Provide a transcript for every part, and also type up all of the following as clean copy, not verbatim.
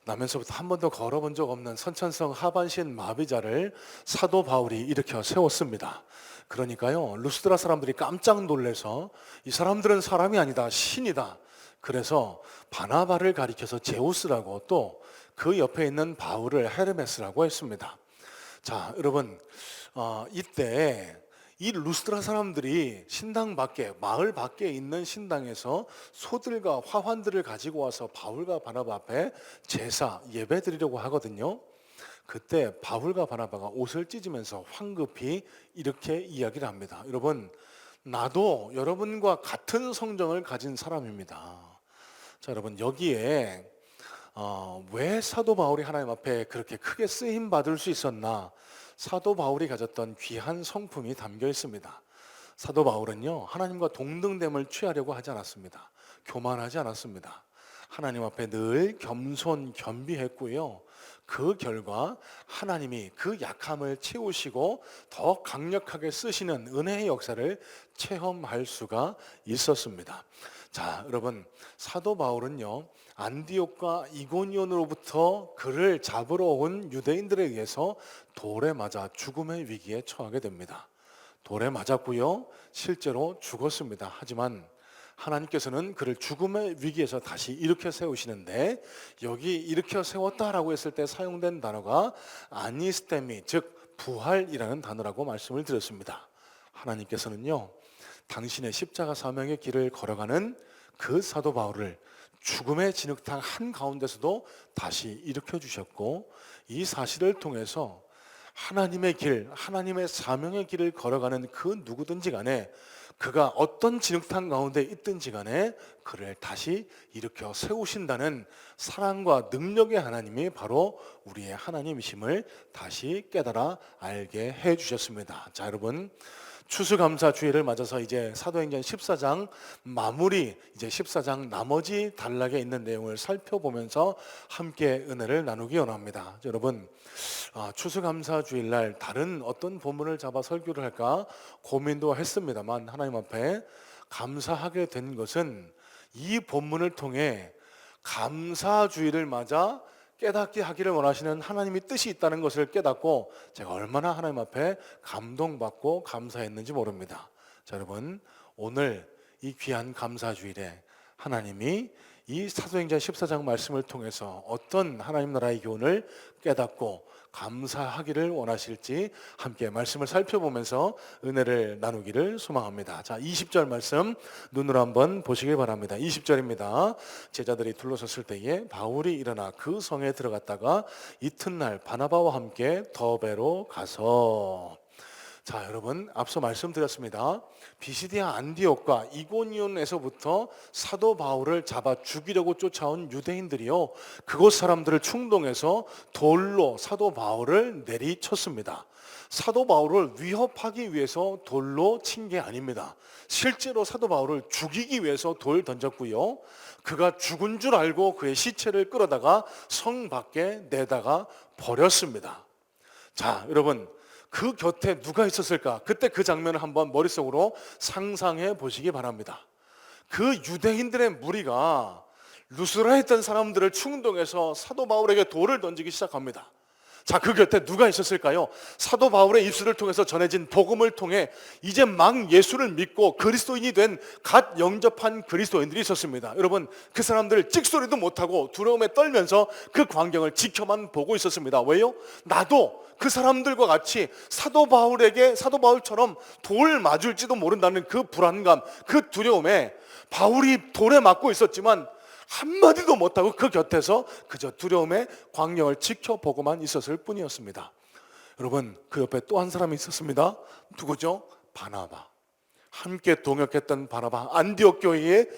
나면서부터 한 번도 걸어본 적 없는 선천성 하반신 마비자를 사도 바울이 일으켜 세웠습니다. 그러니까요, 루스드라 사람들이 깜짝 놀래서 이 사람들은 사람이 아니다, 신이다. 그래서 바나바를 가리켜서 제우스라고, 또 그 옆에 있는 바울을 헤르메스라고 했습니다. 자, 여러분, 이때 이 루스드라 사람들이 신당 밖에, 마을 밖에 있는 신당에서 소들과 화환들을 가지고 와서 바울과 바나바 앞에 제사, 예배 드리려고 하거든요. 그때 바울과 바나바가 옷을 찢으면서 황급히 이렇게 이야기를 합니다. 여러분, 나도 여러분과 같은 성정을 가진 사람입니다. 자, 여러분, 여기에 왜 사도 바울이 하나님 앞에 그렇게 크게 쓰임 받을 수 있었나? 사도 바울이 가졌던 귀한 성품이 담겨 있습니다. 사도 바울은요, 하나님과 동등됨을 취하려고 하지 않았습니다. 교만하지 않았습니다. 하나님 앞에 늘 겸손 겸비했고요. 그 결과 하나님이 그 약함을 채우시고 더 강력하게 쓰시는 은혜의 역사를 체험할 수가 있었습니다. 자, 여러분, 사도 바울은요, 안디옥과 이고니온으로부터 그를 잡으러 온 유대인들에 의해서 돌에 맞아 죽음의 위기에 처하게 됩니다. 돌에 맞았고요, 실제로 죽었습니다. 하지만 하나님께서는 그를 죽음의 위기에서 다시 일으켜 세우시는데, 여기 일으켜 세웠다라고 했을 때 사용된 단어가 아니스테미, 즉 부활이라는 단어라고 말씀을 드렸습니다. 하나님께서는요, 당신의 십자가 사명의 길을 걸어가는 그 사도 바울을 죽음의 진흙탕 한가운데서도 다시 일으켜 주셨고, 이 사실을 통해서 하나님의 길, 하나님의 사명의 길을 걸어가는 그 누구든지 간에, 그가 어떤 진흙탕 가운데 있든지 간에 그를 다시 일으켜 세우신다는 사랑과 능력의 하나님이 바로 우리의 하나님이심을 다시 깨달아 알게 해 주셨습니다. 자, 여러분, 추수감사주일을 맞아서 이제 사도행전 14장 마무리, 이제 14장 나머지 단락에 있는 내용을 살펴보면서 함께 은혜를 나누기 원합니다. 여러분, 추수감사주일날 다른 어떤 본문을 잡아 설교를 할까 고민도 했습니다만, 하나님 앞에 감사하게 된 것은 이 본문을 통해 감사주일을 맞아 깨닫게 하기를 원하시는 하나님의 뜻이 있다는 것을 깨닫고 제가 얼마나 하나님 앞에 감동받고 감사했는지 모릅니다. 자, 여러분, 오늘 이 귀한 감사주일에 하나님이 이 사도행전 14장 말씀을 통해서 어떤 하나님 나라의 교훈을 깨닫고 감사하기를 원하실지 함께 말씀을 살펴보면서 은혜를 나누기를 소망합니다. 자, 20절 말씀 눈으로 한번 보시길 바랍니다. 20절입니다. 제자들이 둘러섰을 때에 바울이 일어나 그 성에 들어갔다가 이튿날 바나바와 함께 더베로 가서. 자, 여러분, 앞서 말씀드렸습니다. 비시디아 안디옥과 이고니온에서부터 사도 바울을 잡아 죽이려고 쫓아온 유대인들이요, 그곳 사람들을 충동해서 돌로 사도 바울을 내리쳤습니다. 사도 바울을 위협하기 위해서 돌로 친 게 아닙니다. 실제로 사도 바울을 죽이기 위해서 돌 던졌고요, 그가 죽은 줄 알고 그의 시체를 끌어다가 성 밖에 내다가 버렸습니다. 자, 여러분, 그 곁에 누가 있었을까? 그때 그 장면을 한번 머릿속으로 상상해 보시기 바랍니다. 그 유대인들의 무리가 루스라에 있던 사람들을 충동해서 사도 바울에게 돌을 던지기 시작합니다. 자, 그 곁에 누가 있었을까요? 사도 바울의 입술을 통해서 전해진 복음을 통해 이제 막 예수를 믿고 그리스도인이 된 갓 영접한 그리스도인들이 있었습니다. 여러분, 그 사람들 찍소리도 못하고 두려움에 떨면서 그 광경을 지켜만 보고 있었습니다. 왜요? 나도 그 사람들과 같이 사도 바울처럼 돌 맞을지도 모른다는 그 불안감, 그 두려움에 바울이 돌에 맞고 있었지만 한마디도 못하고 그 곁에서 그저 두려움의 광경을 지켜보고만 있었을 뿐이었습니다. 여러분, 그 옆에 또 한 사람이 있었습니다. 누구죠? 바나바. 함께 동역했던 바나바, 안디옥 교회의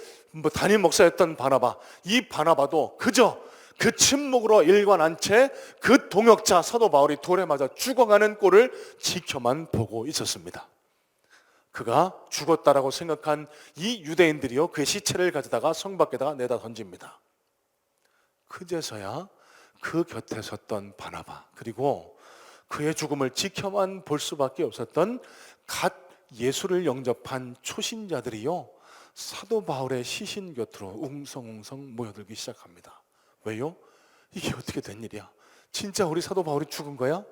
담임 목사였던 바나바. 이 바나바도 그저 그 침묵으로 일관한 채 그 동역자 사도 바울이 돌에 맞아 죽어가는 꼴을 지켜만 보고 있었습니다. 그가 죽었다라고 생각한 이 유대인들이요, 그의 시체를 가져다가 성 밖에다가 내다 던집니다. 그제서야 그 곁에 섰던 바나바, 그리고 그의 죽음을 지켜만 볼 수밖에 없었던 갓 예수를 영접한 초신자들이요, 사도 바울의 시신 곁으로 웅성웅성 모여들기 시작합니다. 왜요? 이게 어떻게 된 일이야? 진짜 우리 사도 바울이 죽은 거야?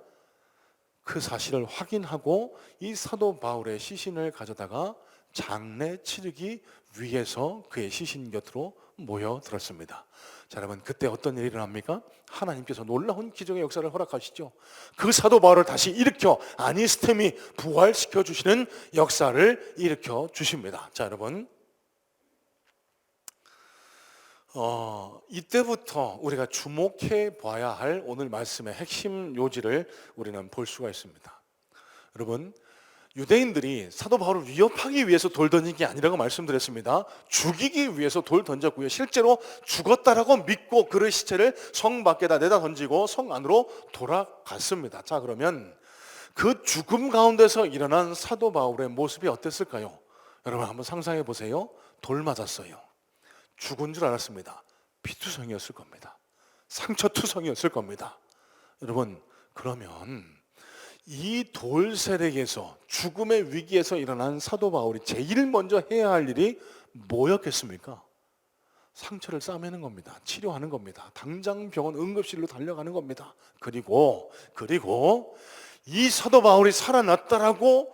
그 사실을 확인하고 이 사도 바울의 시신을 가져다가 장례 치르기 위해서 그의 시신 곁으로 모여들었습니다. 자, 여러분, 그때 어떤 일이 일어납니까? 하나님께서 놀라운 기적의 역사를 허락하시죠. 그 사도 바울을 다시 일으켜 아니스템이 부활시켜 주시는 역사를 일으켜 주십니다. 자, 여러분, 이때부터 우리가 주목해 봐야 할 오늘 말씀의 핵심 요지를 우리는 볼 수가 있습니다. 여러분, 유대인들이 사도 바울을 위협하기 위해서 돌 던진 게 아니라고 말씀드렸습니다. 죽이기 위해서 돌 던졌고요. 실제로 죽었다라고 믿고 그의 시체를 성 밖에다 내다 던지고 성 안으로 돌아갔습니다. 자, 그러면 그 죽음 가운데서 일어난 사도 바울의 모습이 어땠을까요? 여러분, 한번 상상해 보세요. 돌 맞았어요. 죽은 줄 알았습니다. 피투성이었을 겁니다. 상처투성이었을 겁니다. 여러분, 그러면 이 돌세력에서 죽음의 위기에서 일어난 사도 바울이 제일 먼저 해야 할 일이 뭐였겠습니까? 상처를 싸매는 겁니다. 치료하는 겁니다. 당장 병원 응급실로 달려가는 겁니다. 그리고 이 사도 바울이 살아났다라고,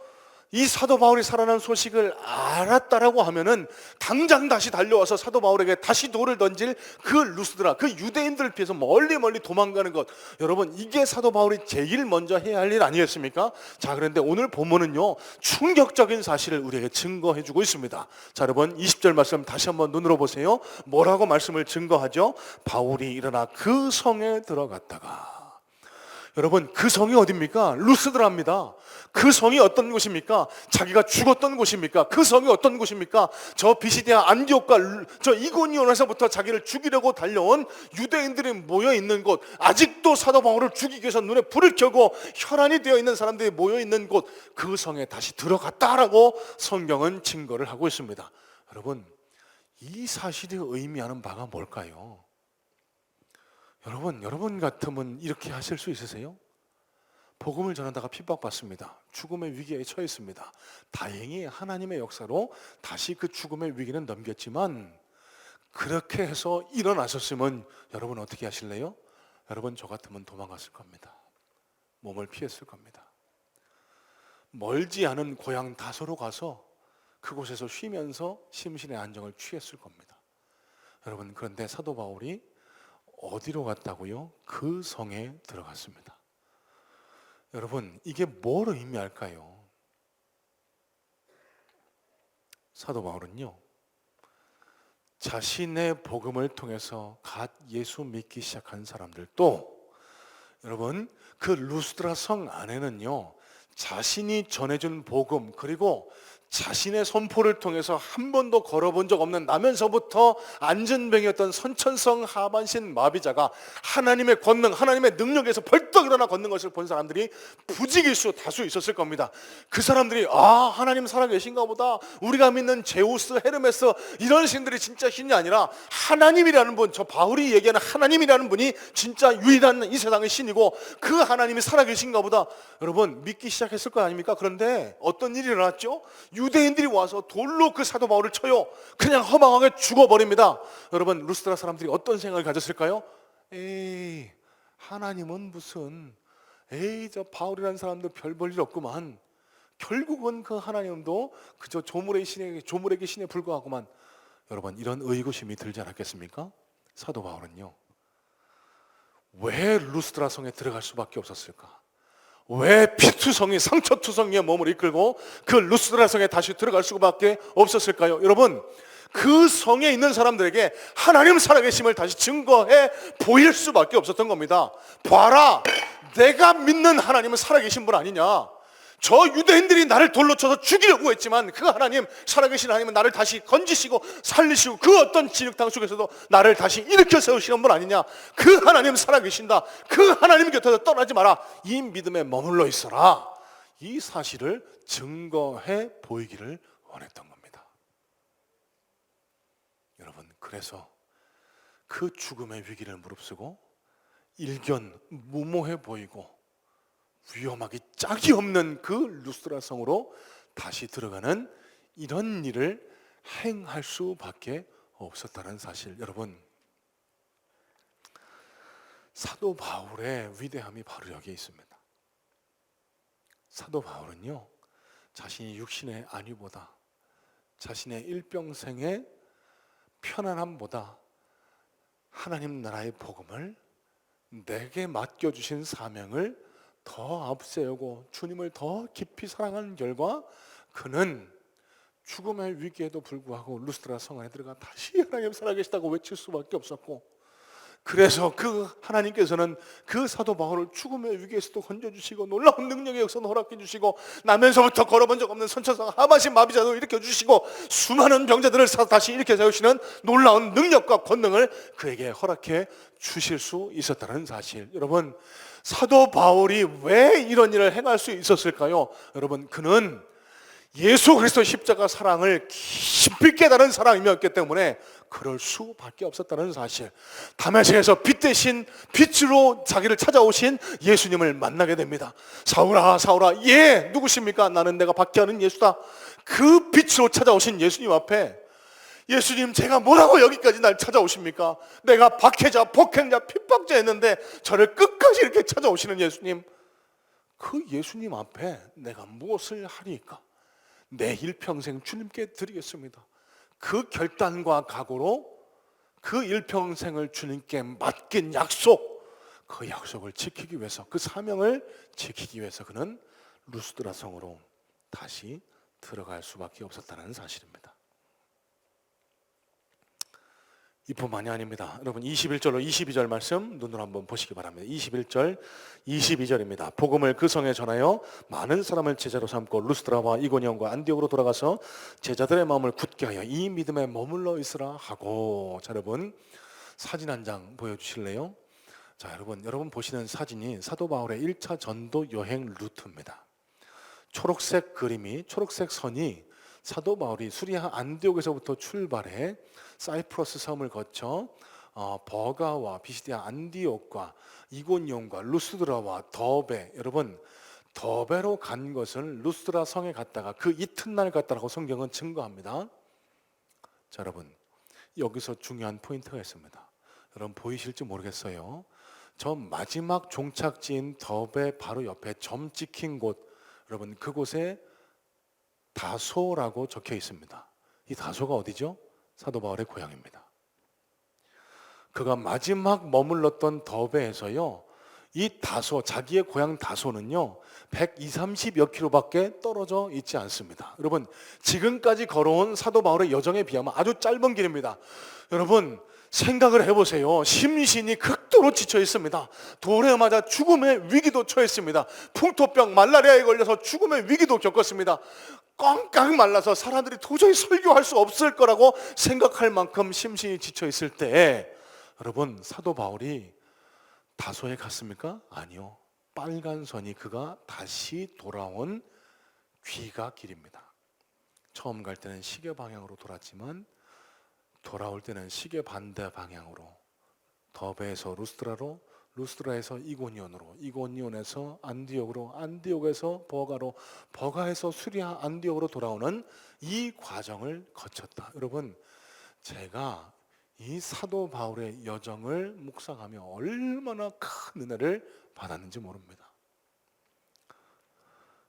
이 사도 바울이 살아난 소식을 알았다라고 하면은 당장 다시 달려와서 사도 바울에게 다시 돌을 던질 그 루스드라, 그 유대인들을 피해서 멀리 도망가는 것. 여러분, 이게 사도 바울이 제일 먼저 해야 할 일 아니겠습니까? 자, 그런데 오늘 본문은요, 충격적인 사실을 우리에게 증거해 주고 있습니다. 자, 여러분, 20절 말씀 다시 한번 눈으로 보세요. 뭐라고 말씀을 증거하죠? 바울이 일어나 그 성에 들어갔다가, 여러분, 그 성이 어디입니까? 루스드라입니다. 그 성이 어떤 곳입니까? 자기가 죽었던 곳입니까? 그 성이 어떤 곳입니까? 저 비시디아 안디옥과 저 이고니온에서부터 자기를 죽이려고 달려온 유대인들이 모여 있는 곳, 아직도 사도 바울을 죽이기 위해서 눈에 불을 켜고 혈안이 되어 있는 사람들이 모여 있는 곳, 그 성에 다시 들어갔다라고 성경은 증거를 하고 있습니다. 여러분, 이 사실이 의미하는 바가 뭘까요? 여러분 같으면 이렇게 하실 수 있으세요? 복음을 전하다가 핍박받습니다. 죽음의 위기에 처했습니다. 다행히 하나님의 역사로 다시 그 죽음의 위기는 넘겼지만, 그렇게 해서 일어나셨으면 여러분 어떻게 하실래요? 여러분, 저 같으면 도망갔을 겁니다. 몸을 피했을 겁니다. 멀지 않은 고향 다소로 가서 그곳에서 쉬면서 심신의 안정을 취했을 겁니다. 여러분, 그런데 사도 바울이 어디로 갔다고요? 그 성에 들어갔습니다. 여러분, 이게 뭘 의미할까요? 사도 바울은요, 자신의 복음을 통해서 갓 예수 믿기 시작한 사람들도, 여러분, 그 루스드라 성 안에는요, 자신이 전해준 복음, 그리고 자신의 선포를 통해서 한 번도 걸어본 적 없는, 나면서부터 안전병이었던 선천성 하반신 마비자가 하나님의 권능, 하나님의 능력에서 벌떡 일어나 걷는 것을 본 사람들이 부지기수 다수 있었을 겁니다. 그 사람들이, 아, 하나님 살아계신가 보다, 우리가 믿는 제우스, 헤르메스 이런 신들이 진짜 신이 아니라 하나님이라는 분, 저 바울이 얘기하는 하나님이라는 분이 진짜 유일한 이 세상의 신이고 그 하나님이 살아계신가 보다, 여러분 믿기 시작했을 거 아닙니까? 그런데 어떤 일이 일어났죠? 유대인들이 와서 돌로 그 사도 바울을 쳐요. 그냥 허망하게 죽어버립니다. 여러분, 루스드라 사람들이 어떤 생각을 가졌을까요? 에이, 하나님은 무슨, 에이, 저 바울이라는 사람도 별 볼 일 없구만. 결국은 그 하나님도 그저 조물의 신에 불과하구만. 여러분, 이런 의구심이 들지 않았겠습니까? 사도 바울은요, 왜 루스드라 성에 들어갈 수밖에 없었을까? 왜 피투성이, 상처투성이의 몸을 이끌고 그 루스드라 성에 다시 들어갈 수밖에 없었을까요? 여러분, 그 성에 있는 사람들에게 하나님 살아계심을 다시 증거해 보일 수밖에 없었던 겁니다. 봐라, 내가 믿는 하나님은 살아계신 분 아니냐. 저 유대인들이 나를 돌로 쳐서 죽이려고 했지만 그 하나님, 살아계신 하나님은 나를 다시 건지시고 살리시고 그 어떤 진흙탕 속에서도 나를 다시 일으켜 세우시는 분 아니냐. 그 하나님 살아계신다. 그 하나님 곁에서 떠나지 마라. 이 믿음에 머물러 있어라. 이 사실을 증거해 보이기를 원했던 겁니다. 여러분, 그래서 그 죽음의 위기를 무릅쓰고 일견 무모해 보이고 위험하기 짝이 없는 그 루스드라 성으로 다시 들어가는 이런 일을 행할 수밖에 없었다는 사실. 여러분, 사도 바울의 위대함이 바로 여기에 있습니다. 사도 바울은요, 자신이 육신의 안위보다, 자신의 일평생의 편안함보다 하나님 나라의 복음을, 내게 맡겨주신 사명을 더 앞세우고 주님을 더 깊이 사랑하는 결과 그는 죽음의 위기에도 불구하고 루스드라 성 안에 들어가 다시 하나님 살아계시다고 외칠 수밖에 없었고, 그래서 그 하나님께서는 그 사도 바울을 죽음의 위기에서도 건져주시고 놀라운 능력의 역사도 허락해주시고 나면서부터 걸어본 적 없는 선천성 하마신 마비자도 일으켜주시고 수많은 병자들을 다시 일으켜 세우시는 놀라운 능력과 권능을 그에게 허락해 주실 수 있었다는 사실. 여러분, 사도 바울이 왜 이런 일을 행할 수 있었을까요? 여러분, 그는 예수 그리스도의 십자가 사랑을 깊이 깨달은 사람이었기 때문에 그럴 수밖에 없었다는 사실. 다메섹에서 빛 대신 빛으로 자기를 찾아오신 예수님을 만나게 됩니다. 사울아 사울아, 예 누구십니까? 나는 내가 박해하는 예수다. 그 빛으로 찾아오신 예수님 앞에, 예수님 제가 뭐라고 여기까지 날 찾아오십니까? 내가 박해자, 폭행자, 핍박자였는데 저를 끝까지 이렇게 찾아오시는 예수님, 그 예수님 앞에 내가 무엇을 하리까? 내 일평생 주님께 드리겠습니다. 그 결단과 각오로 그 일평생을 주님께 맡긴 약속, 그 약속을 지키기 위해서, 그 사명을 지키기 위해서 그는 루스드라 성으로 다시 들어갈 수밖에 없었다는 사실입니다. 이뿐만이 아닙니다. 여러분, 21절로 22절 말씀 눈으로 한번 보시기 바랍니다. 21절, 22절입니다. 복음을 그 성에 전하여 많은 사람을 제자로 삼고 루스드라와 이고니온과 안디옥으로 돌아가서 제자들의 마음을 굳게 하여 이 믿음에 머물러 있으라 하고. 자, 여러분 사진 한 장 보여주실래요? 자, 여러분 보시는 사진이 사도 바울의 1차 전도 여행 루트입니다. 초록색 그림이, 초록색 선이 사도 바울이 수리아 안디옥에서부터 출발해 사이프러스 섬을 거쳐 버가와 비시디아 안디옥과 이고니온과 루스드라와 더베, 여러분 더베로 간 것을 루스드라 성에 갔다가 그 이튿날 갔다라고 성경은 증거합니다. 자, 여러분 여기서 중요한 포인트가 있습니다. 여러분 보이실지 모르겠어요. 저 마지막 종착지인 더베 바로 옆에 점 찍힌 곳, 여러분 그곳에 다소라고 적혀 있습니다. 이 다소가 어디죠? 사도 바울의 고향입니다. 그가 마지막 머물렀던 더베에서요, 이 다소, 자기의 고향 다소는요 120-30여 킬로밖에 떨어져 있지 않습니다. 여러분 지금까지 걸어온 사도 바울의 여정에 비하면 아주 짧은 길입니다. 여러분 생각을 해보세요. 심신이 극도로 지쳐 있습니다. 돌에 맞아 죽음의 위기도 처했습니다. 풍토병, 말라리아에 걸려서 죽음의 위기도 겪었습니다. 꽝꽝 말라서 사람들이 도저히 설교할 수 없을 거라고 생각할 만큼 심신이 지쳐 있을 때, 여러분 사도 바울이 다소에 갔습니까? 아니요. 빨간 선이 그가 다시 돌아온 귀가 길입니다. 처음 갈 때는 시계 방향으로 돌았지만 돌아올 때는 시계 반대 방향으로, 더베에서 루스드라로, 루스드라에서 이고니온으로, 이고니온에서 안디옥으로, 안디옥에서 버가로, 버가에서 수리아 안디옥으로 돌아오는 이 과정을 거쳤다. 여러분 제가 이 사도 바울의 여정을 묵상하며 얼마나 큰 은혜를 받았는지 모릅니다.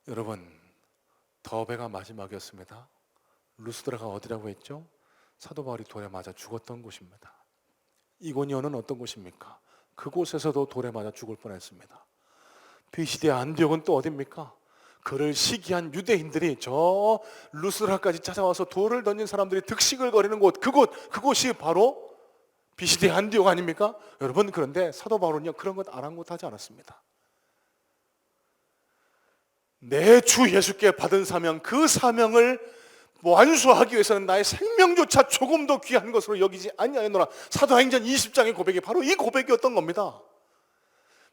여러분 더베가 마지막이었습니다. 루스드라가 어디라고 했죠? 사도 바울이 돌에 맞아 죽었던 곳입니다. 이고니온은 어떤 곳입니까? 그곳에서도 돌에 맞아 죽을 뻔했습니다. 비시디아 안디옥은 또 어디입니까? 그를 시기한 유대인들이 저 루스드라까지 찾아와서 돌을 던진 사람들이 득식을 거리는 곳, 그곳이 바로 비시디아 안디옥 아닙니까? 여러분 그런데 사도 바울은요 그런 것 아랑곳하지 않았습니다. 내 주 예수께 받은 사명, 그 사명을 완수하기 위해서는 나의 생명조차 조금도 귀한 것으로 여기지 아니하노라. 사도행전 20장의 고백이 바로 이 고백이었던 겁니다.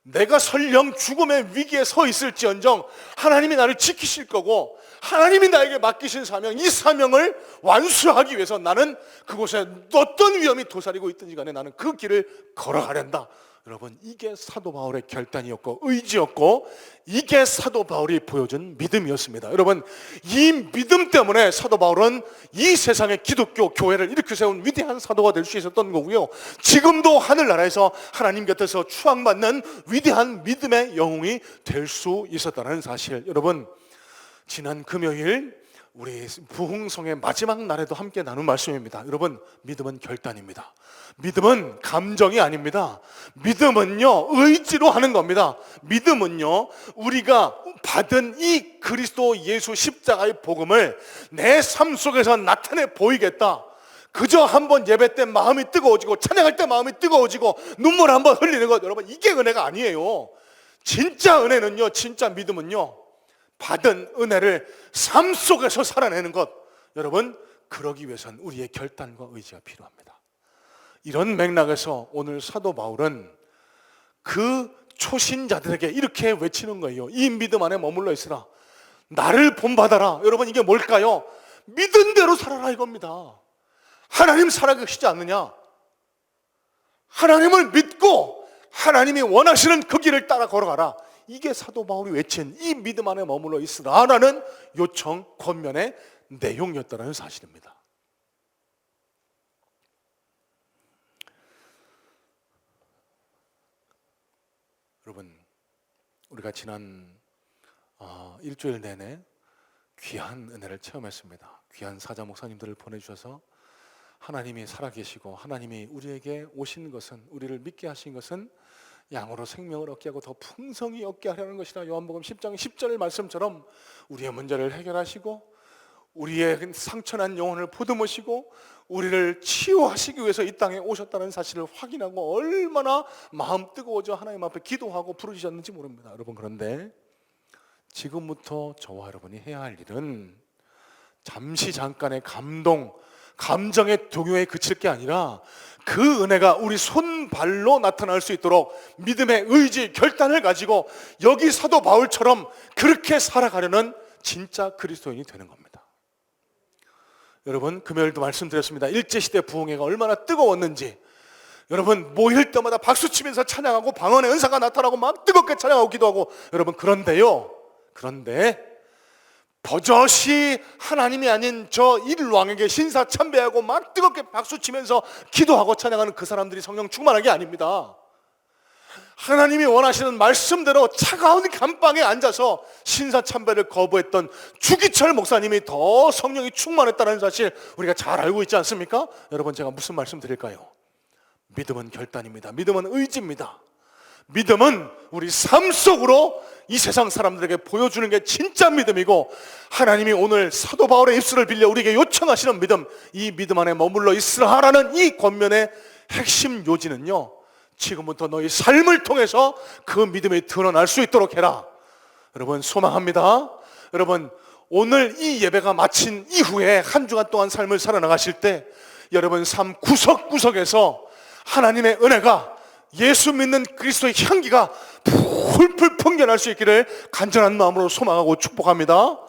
내가 설령 죽음의 위기에 서 있을지언정 하나님이 나를 지키실 거고, 하나님이 나에게 맡기신 사명, 이 사명을 완수하기 위해서 나는 그곳에 어떤 위험이 도사리고 있든지 간에 나는 그 길을 걸어가련다. 여러분, 이게 사도 바울의 결단이었고 의지였고, 이게 사도 바울이 보여준 믿음이었습니다. 여러분, 이 믿음 때문에 사도 바울은 이 세상의 기독교 교회를 일으켜 세운 위대한 사도가 될 수 있었던 거고요, 지금도 하늘나라에서 하나님 곁에서 추앙받는 위대한 믿음의 영웅이 될 수 있었다는 사실, 여러분, 지난 금요일 우리 부흥성의 마지막 날에도 함께 나눈 말씀입니다. 여러분, 믿음은 결단입니다. 믿음은 감정이 아닙니다. 믿음은요, 의지로 하는 겁니다. 믿음은요, 우리가 받은 이 그리스도 예수 십자가의 복음을 내 삶 속에서 나타내 보이겠다. 그저 한번 예배 때 마음이 뜨거워지고 찬양할 때 마음이 뜨거워지고 눈물 한번 흘리는 것, 여러분, 이게 은혜가 아니에요. 진짜 은혜는요, 진짜 믿음은요, 받은 은혜를 삶 속에서 살아내는 것, 여러분, 그러기 위해서는 우리의 결단과 의지가 필요합니다. 이런 맥락에서 오늘 사도 바울은 그 초신자들에게 이렇게 외치는 거예요. 이 믿음 안에 머물러 있으라. 나를 본받아라. 여러분, 이게 뭘까요? 믿은 대로 살아라 이겁니다. 하나님 살아계시지 않느냐? 하나님을 믿고 하나님이 원하시는 그 길을 따라 걸어가라. 이게 사도 바울이 외친 이 믿음 안에 머물러 있으라라는 요청, 권면의 내용이었다는 사실입니다. 여러분, 우리가 지난 일주일 내내 귀한 은혜를 체험했습니다. 귀한 사자 목사님들을 보내주셔서 하나님이 살아계시고 하나님이 우리에게 오신 것은, 우리를 믿게 하신 것은 양으로 생명을 얻게 하고 더 풍성히 얻게 하려는 것이라, 요한복음 10장 10절 말씀처럼 우리의 문제를 해결하시고 우리의 상처난 영혼을 보듬으시고 우리를 치유하시기 위해서 이 땅에 오셨다는 사실을 확인하고 얼마나 마음 뜨거워져 하나님 앞에 기도하고 부르짖었는지 모릅니다. 여러분, 그런데 지금부터 저와 여러분이 해야 할 일은 잠시 잠깐의 감정의 동요에 그칠 게 아니라 그 은혜가 우리 손발로 나타날 수 있도록 믿음의 의지, 결단을 가지고 여기 사도 바울처럼 그렇게 살아가려는 진짜 그리스도인이 되는 겁니다. 여러분, 금요일도 말씀드렸습니다. 일제시대 부흥회가 얼마나 뜨거웠는지. 여러분, 모일 때마다 박수치면서 찬양하고 방언의 은사가 나타나고 막 뜨겁게 찬양하고 기도하고, 여러분, 그런데 버젓이 하나님이 아닌 저 일왕에게 신사참배하고 막 뜨겁게 박수치면서 기도하고 찬양하는 그 사람들이 성령 충만한 게 아닙니다. 하나님이 원하시는 말씀대로 차가운 감방에 앉아서 신사참배를 거부했던 주기철 목사님이 더 성령이 충만했다는 사실 우리가 잘 알고 있지 않습니까? 여러분, 제가 무슨 말씀 드릴까요? 믿음은 결단입니다. 믿음은 의지입니다. 믿음은 우리 삶 속으로 이 세상 사람들에게 보여주는 게 진짜 믿음이고, 하나님이 오늘 사도 바울의 입술을 빌려 우리에게 요청하시는 믿음, 이 믿음 안에 머물러 있으라라는 이 권면의 핵심 요지는요, 지금부터 너희 삶을 통해서 그 믿음이 드러날 수 있도록 해라. 여러분, 소망합니다. 여러분, 오늘 이 예배가 마친 이후에 한 주간 동안 삶을 살아나가실 때 여러분 삶 구석구석에서 하나님의 은혜가, 예수 믿는 그리스도의 향기가 풀풀 풍겨날 수 있기를 간절한 마음으로 소망하고 축복합니다.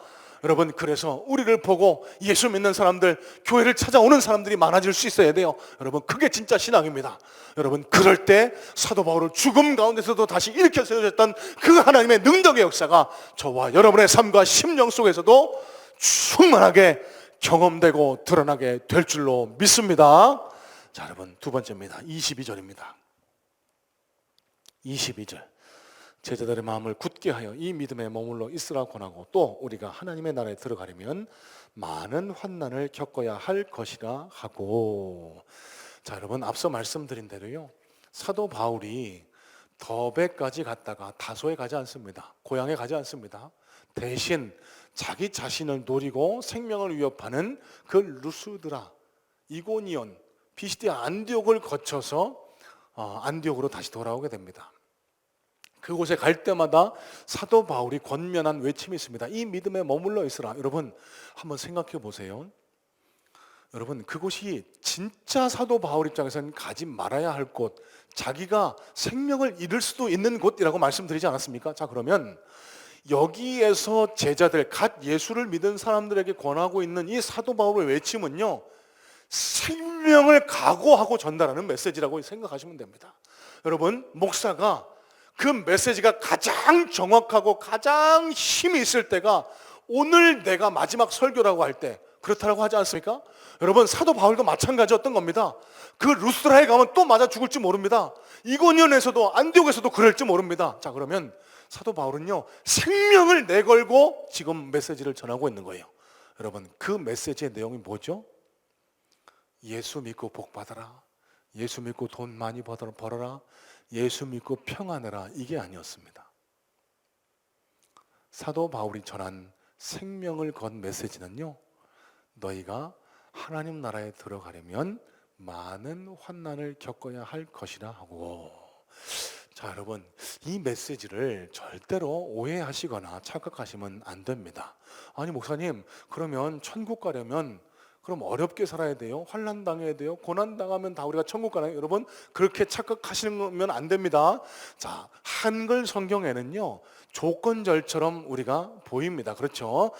여러분, 그래서 우리를 보고 예수 믿는 사람들, 교회를 찾아오는 사람들이 많아질 수 있어야 돼요. 여러분, 그게 진짜 신앙입니다. 여러분, 그럴 때 사도 바울을 죽음 가운데서도 다시 일으켜 세워졌던 그 하나님의 능력의 역사가 저와 여러분의 삶과 심령 속에서도 충만하게 경험되고 드러나게 될 줄로 믿습니다. 자, 여러분, 두 번째입니다. 22절입니다. 22절. 제자들의 마음을 굳게 하여 이 믿음에 머물러 있으라 권하고, 또 우리가 하나님의 나라에 들어가려면 많은 환난을 겪어야 할 것이라 하고. 자, 여러분, 앞서 말씀드린 대로요, 사도 바울이 더베까지 갔다가 다소에 가지 않습니다. 고향에 가지 않습니다. 대신 자기 자신을 노리고 생명을 위협하는 그 루스드라, 이고니온, 피시디아 안디옥을 거쳐서 안디옥으로 다시 돌아오게 됩니다. 그곳에 갈 때마다 사도 바울이 권면한 외침이 있습니다. 이 믿음에 머물러 있으라. 여러분, 한번 생각해 보세요. 여러분, 그곳이 진짜 사도 바울 입장에서는 가지 말아야 할 곳, 자기가 생명을 잃을 수도 있는 곳이라고 말씀드리지 않았습니까? 자, 그러면 여기에서 제자들, 갓 예수를 믿은 사람들에게 권하고 있는 이 사도 바울의 외침은요, 생명을 각오하고 전달하는 메시지라고 생각하시면 됩니다. 여러분, 목사가 그 메시지가 가장 정확하고 가장 힘이 있을 때가 오늘 내가 마지막 설교라고 할 때 그렇다고 하지 않습니까? 여러분, 사도 바울도 마찬가지였던 겁니다. 그 루스드라에 가면 또 맞아 죽을지 모릅니다. 이고니온에서도 안디옥에서도 그럴지 모릅니다. 자, 그러면 사도 바울은요, 생명을 내걸고 지금 메시지를 전하고 있는 거예요. 여러분, 그 메시지의 내용이 뭐죠? 예수 믿고 복 받아라, 예수 믿고 돈 많이 벌어라, 예수 믿고 평안해라, 이게 아니었습니다. 사도 바울이 전한 생명을 건 메시지는요, 너희가 하나님 나라에 들어가려면 많은 환난을 겪어야 할 것이라 하고. 자, 여러분, 이 메시지를 절대로 오해하시거나 착각하시면 안 됩니다. 아니, 목사님, 그러면 천국 가려면 그럼 어렵게 살아야 돼요? 환난 당해야 돼요? 고난 당하면 다 우리가 천국 가나요? 여러분, 그렇게 착각하시면 안 됩니다. 자, 한글 성경에는요, 조건절처럼 우리가 보입니다. 그렇죠?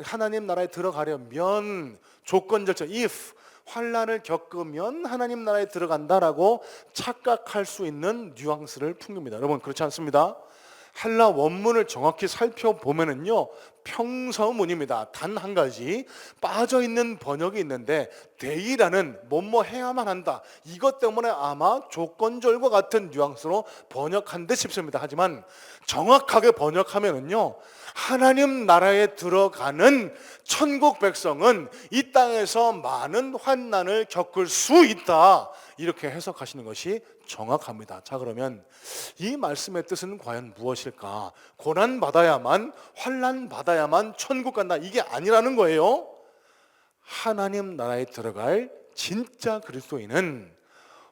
하나님 나라에 들어가려면 조건절처럼, if 환난을 겪으면 하나님 나라에 들어간다라고 착각할 수 있는 뉘앙스를 풍깁니다. 여러분, 그렇지 않습니다. 헬라 원문을 정확히 살펴보면은요, 평서문입니다. 단 한 가지 빠져있는 번역이 있는데, 데이라는 뭐뭐 해야만 한다, 이것 때문에 아마 조건절과 같은 뉘앙스로 번역한 듯 싶습니다. 하지만 정확하게 번역하면은요, 하나님 나라에 들어가는 천국 백성은 이 땅에서 많은 환난을 겪을 수 있다, 이렇게 해석하시는 것이 정확합니다. 자, 그러면 이 말씀의 뜻은 과연 무엇일까? 고난 받아야만, 환난 받아야만 천국 간다, 이게 아니라는 거예요. 하나님 나라에 들어갈 진짜 그리스도인은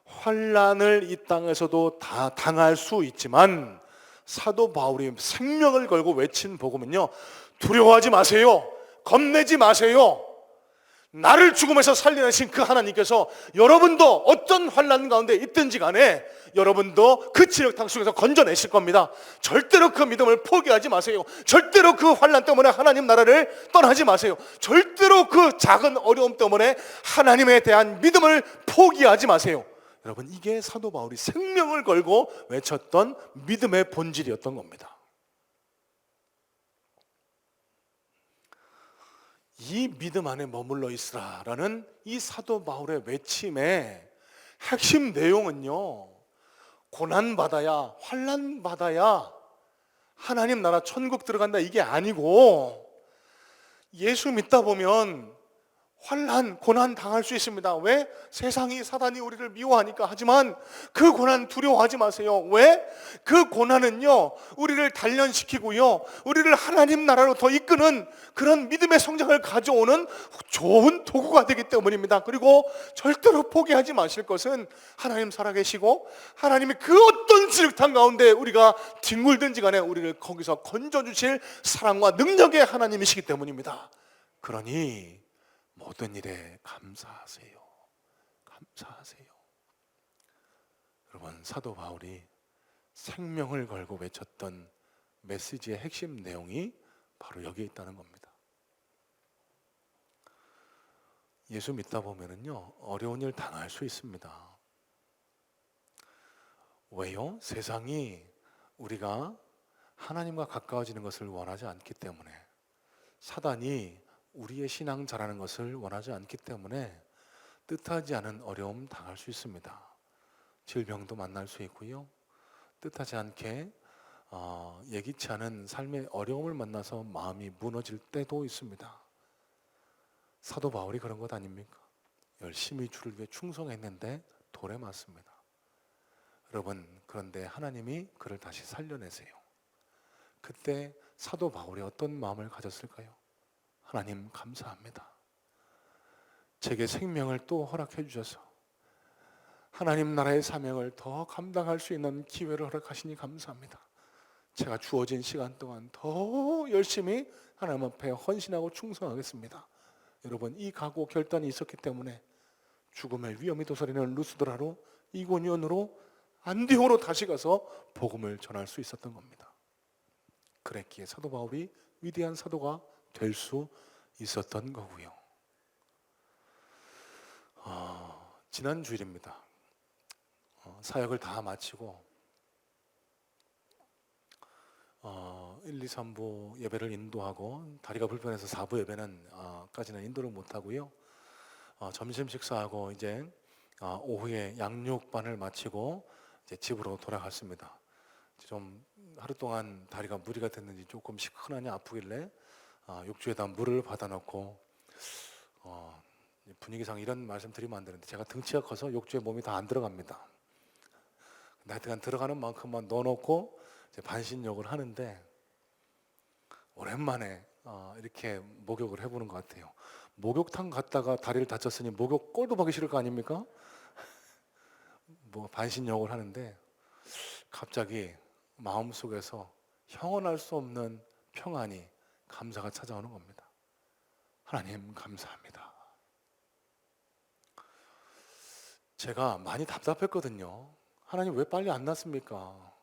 환난을 이 땅에서도 다 당할 수 있지만, 사도 바울이 생명을 걸고 외친 복음은요, 두려워하지 마세요, 겁내지 마세요. 나를 죽음에서 살려내신 그 하나님께서 여러분도 어떤 환난 가운데 있든지 간에 여러분도 그 지력탕 속에서 건져내실 겁니다. 절대로 그 믿음을 포기하지 마세요. 절대로 그 환난 때문에 하나님 나라를 떠나지 마세요. 절대로 그 작은 어려움 때문에 하나님에 대한 믿음을 포기하지 마세요. 여러분, 이게 사도 바울이 생명을 걸고 외쳤던 믿음의 본질이었던 겁니다. 이 믿음 안에 머물러 있으라라는 이 사도 바울의 외침의 핵심 내용은요, 고난 받아야, 환난 받아야 하나님 나라 천국 들어간다, 이게 아니고, 예수 믿다 보면 환난, 고난 당할 수 있습니다. 왜? 세상이, 사단이 우리를 미워하니까. 하지만 그 고난 두려워하지 마세요. 왜? 그 고난은요, 우리를 단련시키고요, 우리를 하나님 나라로 더 이끄는 그런 믿음의 성장을 가져오는 좋은 도구가 되기 때문입니다. 그리고 절대로 포기하지 마실 것은, 하나님 살아계시고 하나님이 그 어떤 지륵탕 가운데 우리가 뒹굴든지 간에 우리를 거기서 건져주실 사랑과 능력의 하나님이시기 때문입니다. 그러니 모든 일에 감사하세요. 감사하세요. 여러분, 사도 바울이 생명을 걸고 외쳤던 메시지의 핵심 내용이 바로 여기에 있다는 겁니다. 예수 믿다 보면은요, 어려운 일 당할 수 있습니다. 왜요? 세상이 우리가 하나님과 가까워지는 것을 원하지 않기 때문에, 사단이 우리의 신앙 자라는 것을 원하지 않기 때문에 뜻하지 않은 어려움 당할 수 있습니다. 질병도 만날 수 있고요, 뜻하지 않게 예기치 않은 삶의 어려움을 만나서 마음이 무너질 때도 있습니다. 사도 바울이 그런 것 아닙니까? 열심히 주를 위해 충성했는데 돌에 맞습니다. 여러분, 그런데 하나님이 그를 다시 살려내세요. 그때 사도 바울이 어떤 마음을 가졌을까요? 하나님 감사합니다. 제게 생명을 또 허락해 주셔서 하나님 나라의 사명을 더 감당할 수 있는 기회를 허락하시니 감사합니다. 제가 주어진 시간 동안 더 열심히 하나님 앞에 헌신하고 충성하겠습니다. 여러분, 이 각오 결단이 있었기 때문에 죽음의 위험이 도사리는 루스드라로, 이고니온으로, 안디오로 다시 가서 복음을 전할 수 있었던 겁니다. 그랬기에 사도 바울이 위대한 사도가 될 수 있었던 거고요. 지난 주일입니다. 사역을 다 마치고 1, 2, 3부 예배를 인도하고 다리가 불편해서 4부 예배는 까지는 인도를 못하고요. 점심 식사하고 이제 오후에 양육반을 마치고 이제 집으로 돌아갔습니다. 좀 하루 동안 다리가 무리가 됐는지 조금 시큰하니 아프길래 욕조에다 물을 받아놓고 분위기상 이런 말씀 드리면 안 되는데 제가 등치가 커서 욕조에 몸이 다 안 들어갑니다. 하여튼 들어가는 만큼만 넣어놓고 이제 반신욕을 하는데 오랜만에 이렇게 목욕을 해보는 것 같아요. 목욕탕 갔다가 다리를 다쳤으니 목욕 꼴도 보기 싫을 거 아닙니까? 뭐 반신욕을 하는데 갑자기 마음속에서 형언할 수 없는 평안이, 감사가 찾아오는 겁니다. 하나님 감사합니다. 제가 많이 답답했거든요. 하나님 왜 빨리 안 낫습니까?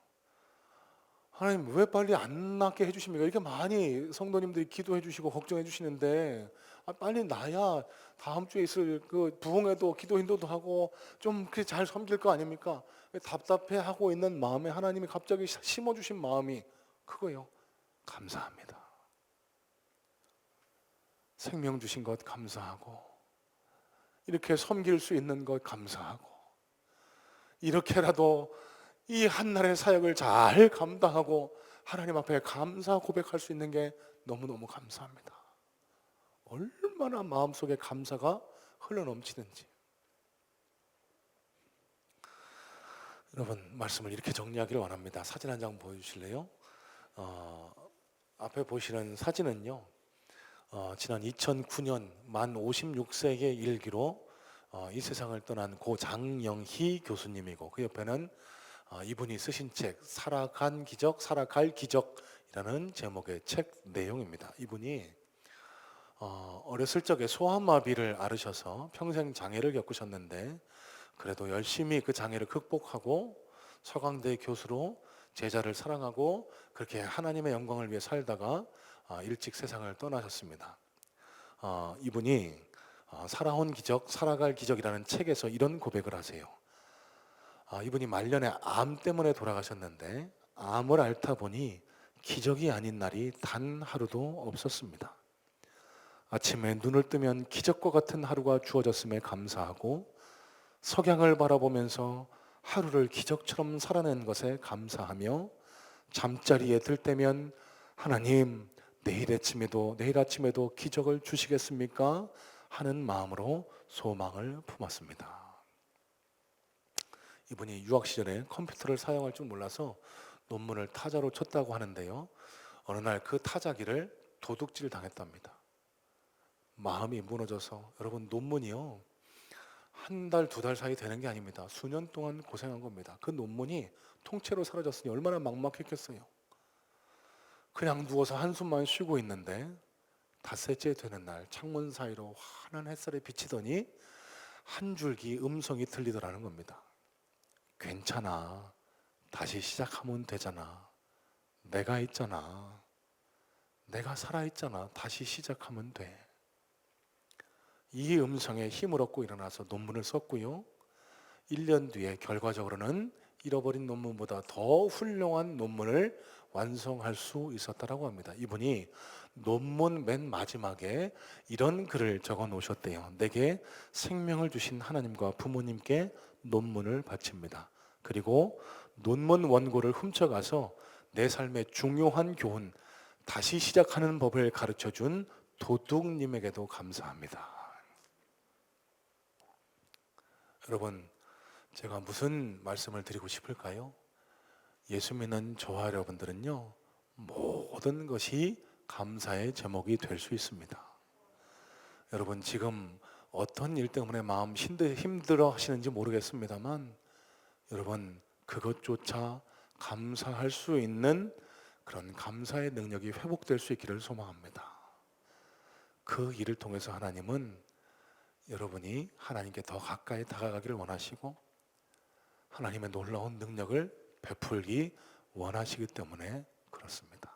하나님 왜 빨리 안 낫게 해주십니까? 이렇게 많이 성도님들이 기도해 주시고 걱정해 주시는데 빨리 나야 다음 주에 있을 그 부흥회도 기도 인도도 하고 좀 그렇게 잘 섬길 거 아닙니까? 답답해 하고 있는 마음에 하나님이 갑자기 심어주신 마음이 그거요. 감사합니다. 생명 주신 것 감사하고, 이렇게 섬길 수 있는 것 감사하고, 이렇게라도 이 한날의 사역을 잘 감당하고 하나님 앞에 감사 고백할 수 있는 게 너무너무 감사합니다. 얼마나 마음속에 감사가 흘러넘치는지. 여러분, 말씀을 이렇게 정리하기를 원합니다. 사진 한 장 보여주실래요? 앞에 보시는 사진은요, 지난 2009년 만 56세의 일기로 이 세상을 떠난 고 장영희 교수님이고, 그 옆에는 이분이 쓰신 책 살아갈 기적이라는 제목의 책 내용입니다. 이분이 어렸을 적에 소아마비를 앓으셔서 평생 장애를 겪으셨는데 그래도 열심히 그 장애를 극복하고 서강대 교수로 제자를 사랑하고 그렇게 하나님의 영광을 위해 살다가 일찍 세상을 떠나셨습니다. 이분이 살아온 기적, 살아갈 기적이라는 책에서 이런 고백을 하세요. 이분이 말년에 암 때문에 돌아가셨는데 암을 앓다 보니 기적이 아닌 날이 단 하루도 없었습니다. 아침에 눈을 뜨면 기적과 같은 하루가 주어졌음에 감사하고 석양을 바라보면서 하루를 기적처럼 살아낸 것에 감사하며 잠자리에 들 때면 하나님 내일 아침에도 기적을 주시겠습니까? 하는 마음으로 소망을 품었습니다. 이분이 유학 시절에 컴퓨터를 사용할 줄 몰라서 논문을 타자로 쳤다고 하는데요, 어느 날 그 타자기를 도둑질 당했답니다. 마음이 무너져서, 여러분 논문이요 한 달, 두 달 사이 되는 게 아닙니다. 수년 동안 고생한 겁니다. 그 논문이 통째로 사라졌으니 얼마나 막막했겠어요. 그냥 누워서 한숨만 쉬고 있는데 닷새째 되는 날 창문 사이로 환한 햇살이 비치더니 한 줄기 음성이 들리더라는 겁니다. 괜찮아, 다시 시작하면 되잖아, 내가 있잖아, 내가 살아있잖아, 다시 시작하면 돼. 이 음성에 힘을 얻고 일어나서 논문을 썼고요, 1년 뒤에 결과적으로는 잃어버린 논문보다 더 훌륭한 논문을 완성할 수 있었다고 합니다. 이분이 논문 맨 마지막에 이런 글을 적어 놓으셨대요. 내게 생명을 주신 하나님과 부모님께 논문을 바칩니다. 그리고 논문 원고를 훔쳐가서 내 삶의 중요한 교훈, 다시 시작하는 법을 가르쳐준 도둑님에게도 감사합니다. 여러분, 제가 무슨 말씀을 드리고 싶을까요? 예수 믿는 저와 여러분들은요, 모든 것이 감사의 제목이 될 수 있습니다. 여러분, 지금 어떤 일 때문에 마음 힘들어 하시는지 모르겠습니다만, 여러분, 그것조차 감사할 수 있는 그런 감사의 능력이 회복될 수 있기를 소망합니다. 그 일을 통해서 하나님은 여러분이 하나님께 더 가까이 다가가기를 원하시고 하나님의 놀라운 능력을 베풀기 원하시기 때문에 그렇습니다.